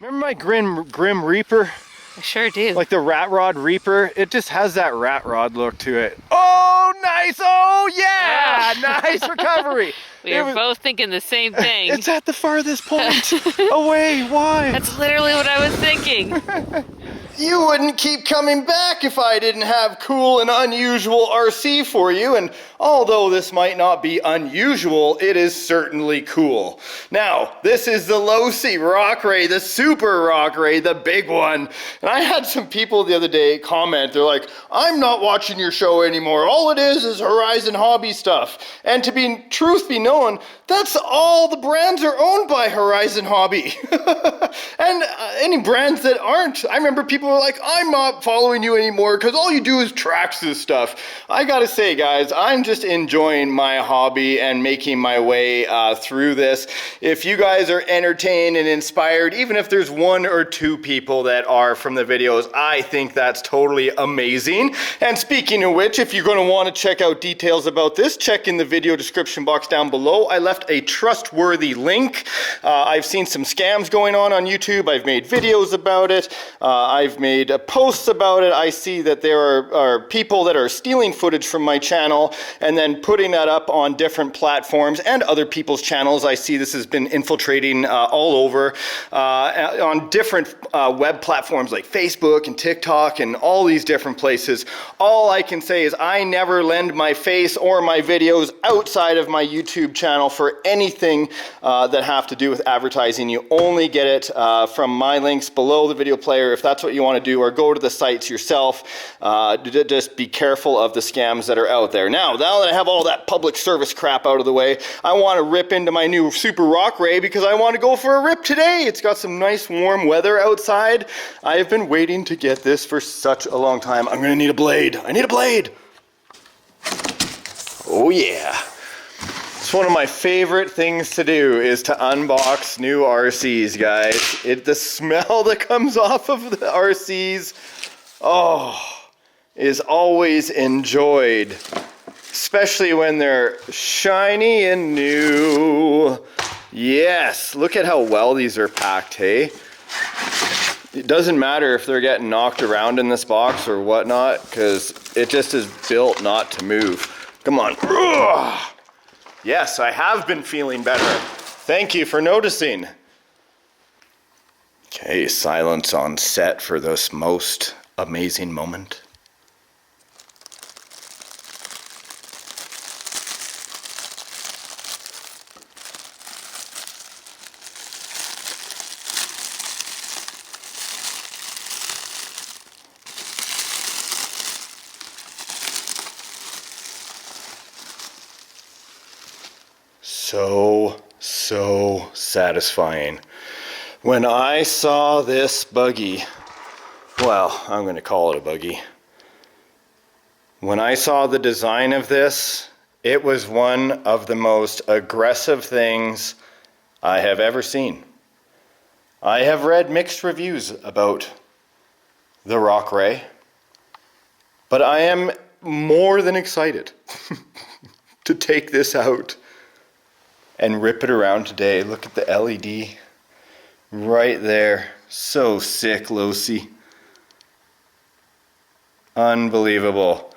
Remember my Grim Reaper? I sure do. Like the Rat Rod Reaper? It just has that rat rod look to it. Oh, nice! Oh, yeah! Nice recovery! We were both thinking the same thing. It's at the farthest point away. Why? That's literally what I was thinking. You wouldn't keep coming back if I didn't have cool and unusual RC for you, and although this might not be unusual, it is certainly cool. Now, this is the LOSi Rock Ray, the Super Rock Ray, the big one. And I had some people the other day comment, they're like, I'm not watching your show anymore. All it is Horizon Hobby stuff. And to be truth be known, that's all the brands are owned by Horizon Hobby. And any brands that aren't, I remember people were like, I'm not following you anymore because all you do is Traxxas stuff. I gotta say, guys, I'm just enjoying my hobby and making my way through this. If you guys are entertained and inspired, even if there's one or two people that are from the videos, I think that's totally amazing. And speaking of which, if you're going to want to check out details about this, check in the video description box down below. I left a trustworthy link. I've seen some scams going on YouTube. I've made videos about it. I've made posts about it. I see that there are people that are stealing footage from my channel and then putting that up on different platforms and other people's channels. I see this has been infiltrating all over on different web platforms like Facebook and TikTok and all these different places. All I can say is I never lend my face or my videos outside of my YouTube channel for anything that have to do with advertising. You only get it from my links below the video player if that's what you want to do, or go to the sites yourself. Just be careful of the scams that are out there. Now that I have all that public service crap out of the way, I want to rip into my new Super Rock Ray because I want to go for a rip today. It's got some nice warm weather outside. I have been waiting to get this for such a long time. I'm gonna need a blade. I need a blade. Oh yeah. It's one of my favorite things to do is to unbox new RCs, guys. The smell that comes off of the RCs, is always enjoyed. Especially when they're shiny and new. Yes, look at how well these are packed, hey? It doesn't matter if they're getting knocked around in this box or whatnot, because it just is built not to move. Come on. Ugh. Yes, I have been feeling better. Thank you for noticing. Okay, silence on set for this most amazing moment. So satisfying. When I saw this buggy, well, I'm going to call it a buggy. When I saw the design of this, it was one of the most aggressive things I have ever seen. I have read mixed reviews about the Rock Ray, but I am more than excited to take this out and rip it around today. Look at the LED right there. So sick, LOSi. Unbelievable.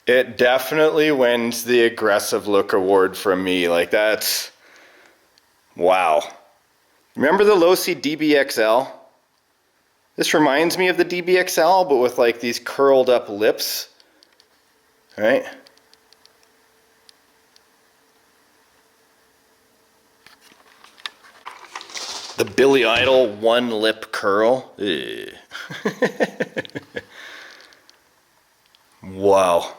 It definitely wins the aggressive look award from me. Like, that's, wow. Remember the LOSi DBXL? This reminds me of the DBXL, but with like these curled up lips, right? The Billy Idol one lip curl. Wow.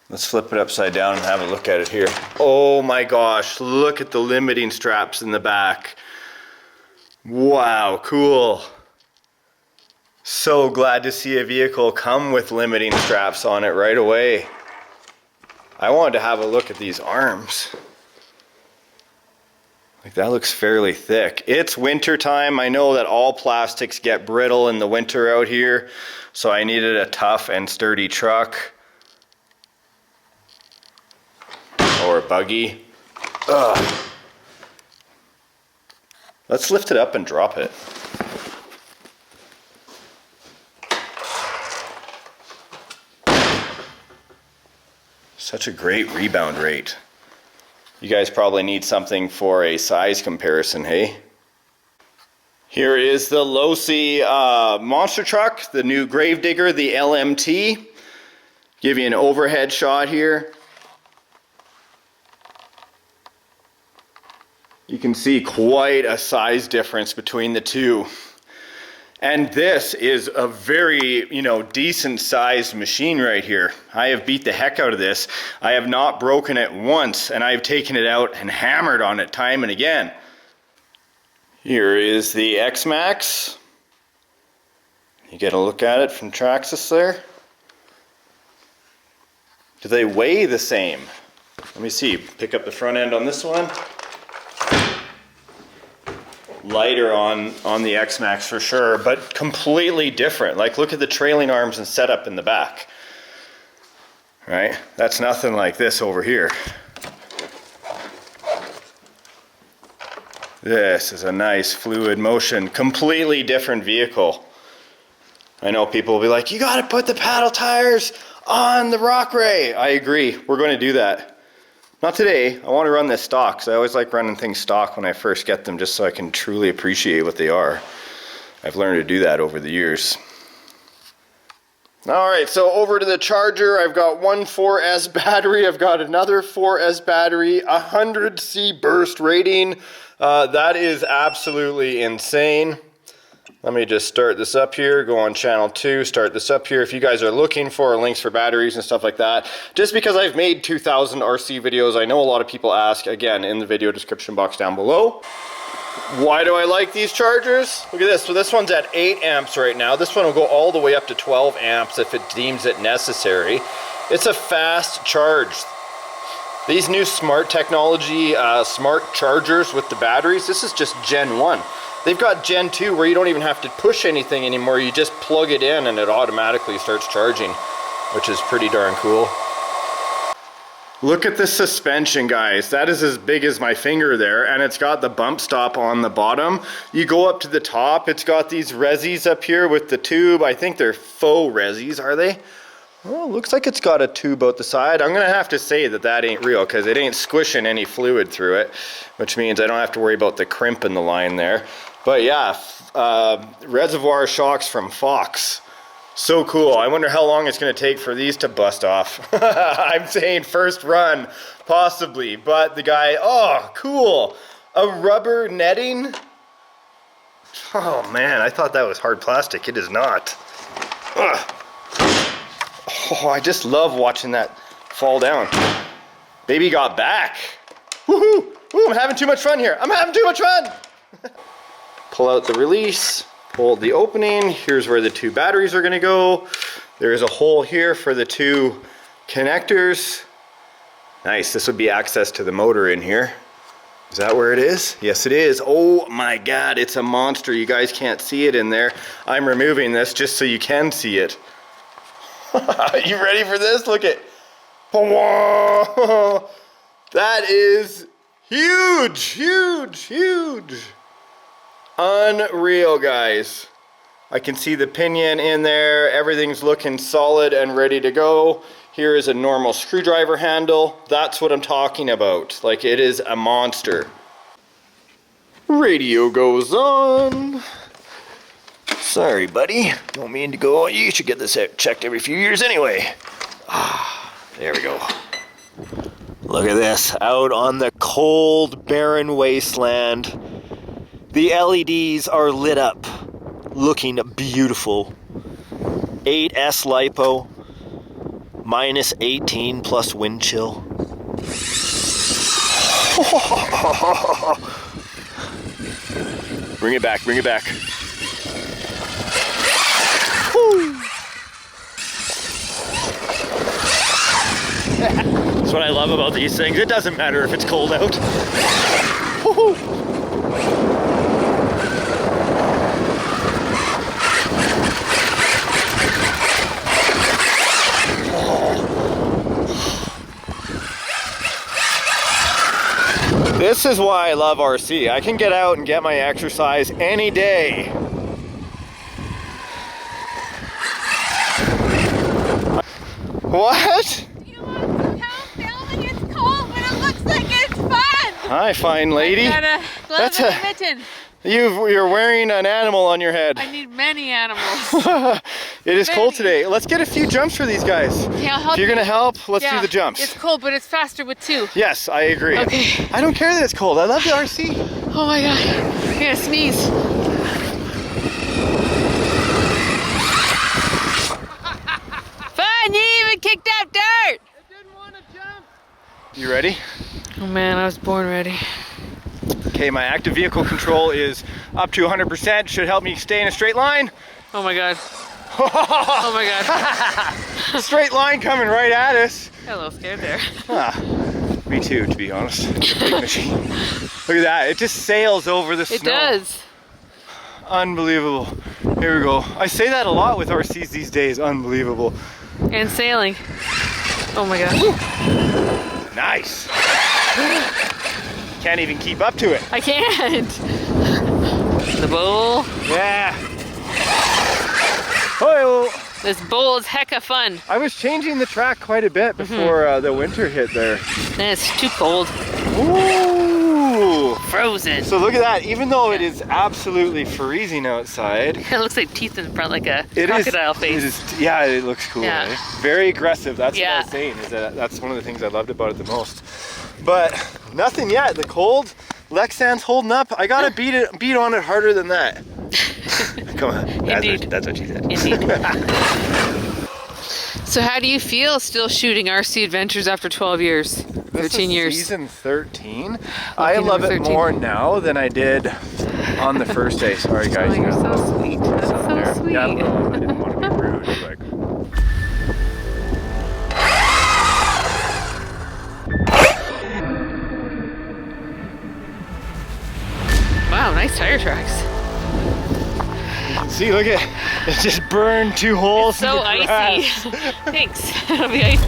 Let's flip it upside down and have a look at it here. Oh my gosh, look at the limiting straps in the back. Wow, cool. So glad to see a vehicle come with limiting straps on it right away. I wanted to have a look at these arms. Like that looks fairly thick. It's winter time. I know that all plastics get brittle in the winter out here, so I needed a tough and sturdy truck. Or a buggy. Ugh. Let's lift it up and drop it. Such a great rebound rate. You guys probably need something for a size comparison, hey? Here is the LOSi monster truck, the new Gravedigger, the LMT. Give you an overhead shot here. You can see quite a size difference between the two. And this is a very, decent sized machine right here. I have beat the heck out of this. I have not broken it once, and I have taken it out and hammered on it time and again. Here is the X-Max. You get a look at it from Traxxas there. Do they weigh the same? Let me see. Pick up the front end on this one. Lighter on the X-Max for sure, but completely different. Like, look at the trailing arms and setup in the back. Right? That's nothing like this over here. This is a nice fluid motion, completely different vehicle. I know people will be like, you gotta put the paddle tires on the REY. I agree, we're going to do that. Not today. I want to run this stock, because I always like running things stock when I first get them, just so I can truly appreciate what they are. I've learned to do that over the years. Alright, so over to the charger. I've got one 4S battery. I've got another 4S battery. 100C burst rating. That is absolutely insane. Let me just start this up here, go on channel 2, start this up here. If you guys are looking for links for batteries and stuff like that, just because I've made 2,000 RC videos, I know a lot of people ask, again, in the video description box down below. Why do I like these chargers? Look at this. So this one's at 8 amps right now. This one will go all the way up to 12 amps if it deems it necessary. It's a fast charge. These new smart technology, smart chargers with the batteries, this is just Gen 1. They've got Gen 2 where you don't even have to push anything anymore. You just plug it in and it automatically starts charging, which is pretty darn cool. Look at the suspension, guys. That is as big as my finger there, and it's got the bump stop on the bottom. You go up to the top, it's got these resis up here with the tube. I think they're faux resis, are they? Well, looks like it's got a tube out the side. I'm gonna have to say that that ain't real, because it ain't squishing any fluid through it, which means I don't have to worry about the crimp in the line there. But yeah, reservoir shocks from Fox. So cool. I wonder how long it's going to take for these to bust off. I'm saying first run, possibly. But the guy, oh, cool. A rubber netting? Oh man, I thought that was hard plastic. It is not. Ugh. Oh, I just love watching that fall down. Baby got back. Woohoo! Ooh, I'm having too much fun here. I'm having too much fun! Pull out the release, pull the opening. Here's where the two batteries are gonna go. There's a hole here for the two connectors. Nice, this would be access to the motor in here. Is that where it is? Yes, it is. Oh my God, it's a monster. You guys can't see it in there. I'm removing this just so you can see it. You ready for this? Look at, whoa. That is huge, huge, huge. Unreal, guys. I can see the pinion in there. Everything's looking solid and ready to go. Here is a normal screwdriver handle. That's what I'm talking about. Like, it is a monster. Radio goes on. Sorry, buddy. Don't mean to go. You should get this checked every few years anyway. Ah, there we go. Look at this. Out on the cold, barren wasteland. The LEDs are lit up, looking beautiful. 8S LiPo, minus 18 plus wind chill. Bring it back, bring it back. Woo. That's what I love about these things. It doesn't matter if it's cold out. This is why I love RC. I can get out and get my exercise any day. What? You want to help filming? It's cold, but it looks like it's fun. Hi, fine lady. I got a glove That's and a- a mitten. You're wearing an animal on your head. I need many animals. It is cold Many. today. Let's get a few jumps for these guys. Okay, I'll help If you're you. gonna help, let's Yeah, do the jumps. It's cold, but it's faster with two. Yes, I agree. Okay. I don't care that it's cold. I love the RC. Oh my god. I'm gonna sneeze. Fun, you even kicked up dirt. You ready? Oh man, I was born ready. Okay, my active vehicle control is up to 100%. Should help me stay in a straight line. Oh my god. Oh my god. Straight line coming right at us. Got a little scared there. Ah, me too, to be honest. Big machine. Look at that. It just sails over the snow. It does. Unbelievable. Here we go. I say that a lot with RCs these days. Unbelievable. And sailing. Oh my god. Nice. Can't even keep up to it. I can't. The bowl. Yeah. Oh, This bowl is hecka fun. I was changing the track quite a bit before the winter hit there. And it's too cold. Ooh. Frozen. So look at that. Even though it is absolutely freezing outside, It looks like teeth in front, like a it is. crocodile face. It is. Yeah, it looks cool. Yeah. Eh? Very aggressive. That's what I Yeah. was saying. Is that's one of the things I loved about it the most. But nothing yet. The cold. Lexan's holding up. I gotta beat on it harder than that. Come on. Indeed. That's what she said. Indeed. So how do you feel still shooting RC adventures after 12 years? 13 years. Season 13. I Okay, love number it 13. more now than I did on the first day. Sorry guys. Oh, you're got a so little sweet. something That's so there. sweet. Yeah, I don't know. I didn't want to be rude. Like, Wow, nice tire tracks. see, look at it. Just burned 2 holes. So in the icy. grass. Thanks. It'll be icy.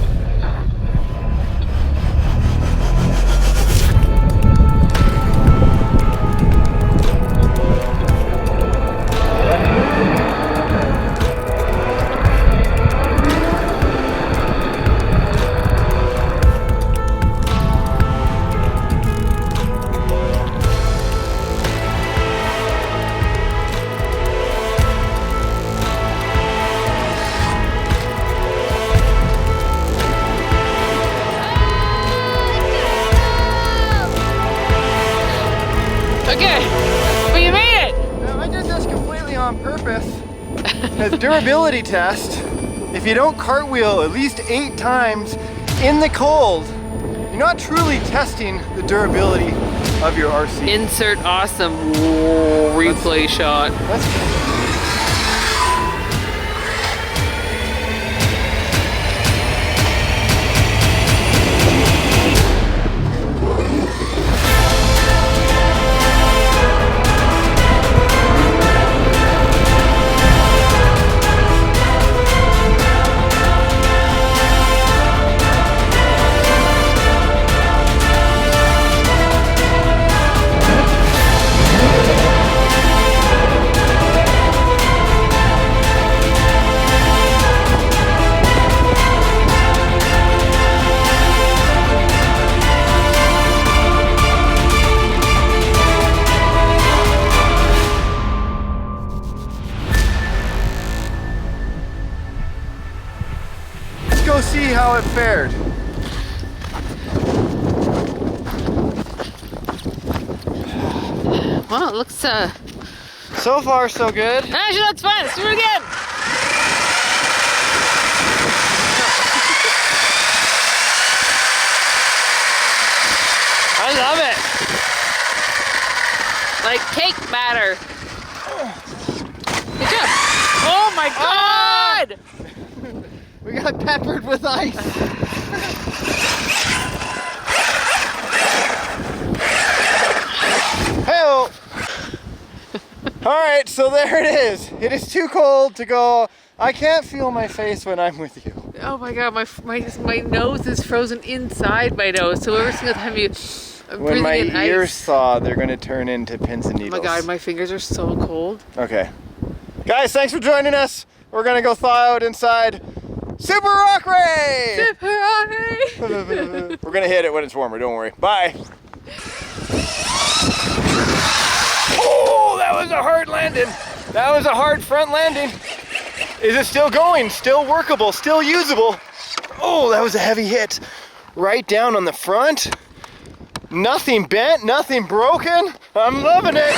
Okay, but you made it. Now, I did this completely on purpose. As durability test, if you don't cartwheel at least 8 times in the cold, you're not truly testing the durability of your RC. Insert awesome replay shot. Let's go see how it fared. Well, it looks So far, so good. actually looks fun. Let's do it again. I love it. Like cake batter. Good job. Oh my god! We got peppered with ice. Hey-oh. All right, so there it is. It is too cold to go. I can't feel my face when I'm with you. Oh my god, my nose is frozen inside my nose. So every single time I'm When my breathing in ears ice. thaw, they're gonna turn into pins and Oh needles. my god, my fingers are so cold. Okay. Guys, thanks for joining us. We're gonna go thaw out inside Super Rock Ray! Super Rock! We're gonna hit it when it's warmer, don't worry. Bye. Oh, that was a hard landing. That was a hard front landing. Is it still going? Still workable? Still usable? Oh, that was a heavy hit. Right down on the front. Nothing bent, nothing broken. I'm loving it.